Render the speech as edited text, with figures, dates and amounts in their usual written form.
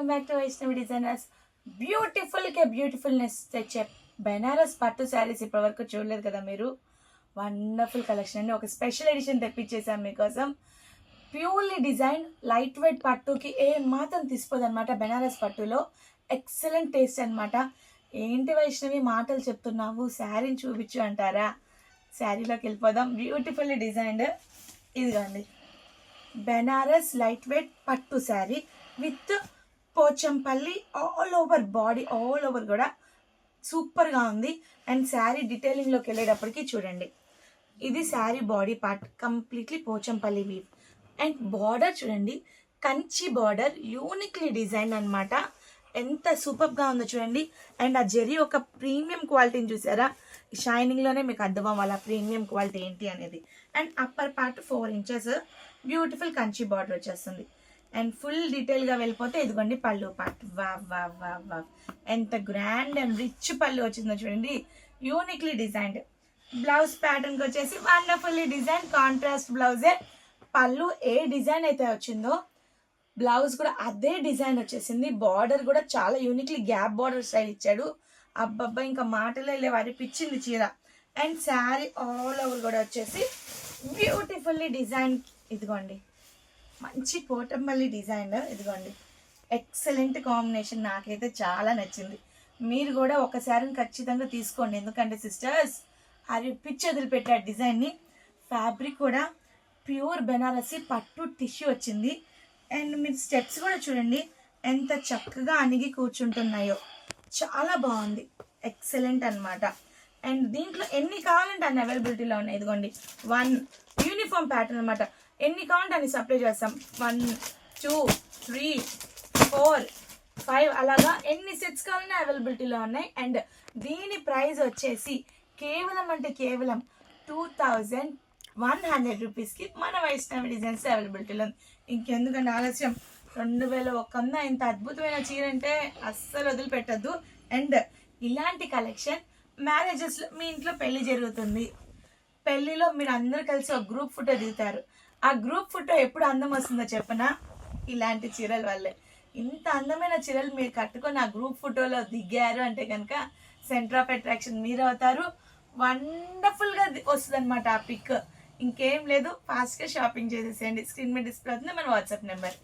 Welcome back to Vaishnavi designers. Beautifulness తెచ్చే బెనారస్ పట్టు శారీస్ ఇప్పటి వరకు చూడలేదు కదా మీరు. వండర్ఫుల్ కలెక్షన్ అండి. ఒక స్పెషల్ ఎడిషన్ తెప్పించేసాం మీకోసం. ప్యూర్లీ డిజైన్ లైట్ వెయిట్ పట్టుకి ఏ మాత్రం తీసుకోదు అనమాట. బెనారస్ పట్టులో ఎక్సలెంట్ టేస్ట్ అనమాట. ఏంటి వైష్ణవి మాటలు చెప్తున్నావు, శారీని చూపించు అంటారా? శారీలోకి వెళ్ళిపోదాం. బ్యూటిఫుల్లీ డిజైన్డ్ ఇదిగోండి బెనారస్ లైట్ వెయిట్ పట్టు sari with Pochampally all over body, all over కూడా సూపర్గా ఉంది. అండ్ శారీ డీటెయిలింగ్లోకి వెళ్ళేటప్పటికి చూడండి, ఇది sari body part completely Pochampally weave. And border చూడండి, కంచి బార్డర్, యూనిక్లీ డిజైన్ అనమాట. ఎంత సూపర్గా ఉందో చూడండి. అండ్ ఆ జెరీ ఒక ప్రీమియం క్వాలిటీని చూసారా? షైనింగ్లోనే మీకు అర్థం అవ్వాలి ప్రీమియం క్వాలిటీ ఏంటి అనేది. And upper part 4 inches beautiful Kanchi border వచ్చేస్తుంది. అండ్ ఫుల్ డీటెయిల్గా వెళ్ళిపోతే ఇదిగోండి పళ్ళు పార్ట్. వా ఎంత గ్రాండ్ అండ్ రిచ్ పళ్ళు వచ్చిందో చూడండి, యూనిక్లీ డిజైన్డ్. బ్లౌజ్ ప్యాటర్న్కి వచ్చేసి వండర్ఫుల్లీ డిజైన్ కాంట్రాస్ట్ బ్లౌజే. పళ్ళు ఏ డిజైన్ అయితే వచ్చిందో బ్లౌజ్ కూడా అదే డిజైన్ వచ్చేసింది. బార్డర్ కూడా చాలా యూనిక్లీ గ్యాప్ బార్డర్ స్టైల్ ఇచ్చాడు. అబ్బబ్బా ఇంకా మాటలే లేవు, అనిపించింది చీర. అండ్ శారీ ఆల్ ఓవర్ కూడా వచ్చేసి బ్యూటిఫుల్లీ డిజైన్. ఇదిగోండి మంచి పోటంపల్లి డిజైన్. ఇదిగోండి ఎక్సలెంట్ కాంబినేషన్, నాకైతే చాలా నచ్చింది. మీరు కూడా ఒక శారీని ఖచ్చితంగా తీసుకోండి, ఎందుకంటే సిస్టర్స్ అది పిచ్చి వదిలిపెట్టారు డిజైన్ని. ఫ్యాబ్రిక్ కూడా ప్యూర్ బెనారసి పట్టు టిష్యూ వచ్చింది. అండ్ మీరు స్టెప్స్ కూడా చూడండి ఎంత చక్కగా అణిగి కూర్చుంటున్నాయో, చాలా బాగుంది, ఎక్సలెంట్ అనమాట. అండ్ దీంట్లో ఎన్ని కావాలంటే అన్ని అవైలబిలిటీలో ఉన్నాయి. ఇదిగోండి 1 యూనిఫామ్ ప్యాటర్న్ అనమాట. ఎన్ని కావాలంటే అన్ని సప్లై చేస్తాం. 1 2 3 4 5 అలాగా ఎన్ని సెట్స్ కావాలన్నా అవైలబిలిటీలో ఉన్నాయి. అండ్ దీని ప్రైస్ వచ్చేసి కేవలం 2100 రూపీస్కి మన వైష్ణవి డిజైన్స్ అవైలబిలిటీలో ఉంది. ఇంకెందుకంటే ఆలస్యం, 2100 ఇంత అద్భుతమైన చీర అంటే అస్సలు వదిలిపెట్టద్దు. అండ్ ఇలాంటి కలెక్షన్ మ్యారేజెస్లో, మీ ఇంట్లో పెళ్లి జరుగుతుంది, పెళ్లిలో మీరు అందరూ కలిసి ఒక గ్రూప్ ఫోటో దిగుతారు. ఆ గ్రూప్ ఫోటో ఎప్పుడు అందం వస్తుందో చెప్పనా? ఇలాంటి చీరల వల్లే. ఇంత అందమైన చీరలు మీరు కట్టుకొని ఆ గ్రూప్ ఫోటోలో దిగారు అంటే కనుక సెంటర్ ఆఫ్ అట్రాక్షన్ మీరు అవుతారు. వండర్ఫుల్గా వస్తుంది అనమాట ఆ పిక్. ఇంకేం లేదు, ఫాస్ట్గా షాపింగ్ చేసేసేయండి. స్క్రీన్ మీద డిస్ప్లే అవుతుంది మన వాట్సాప్ నెంబర్.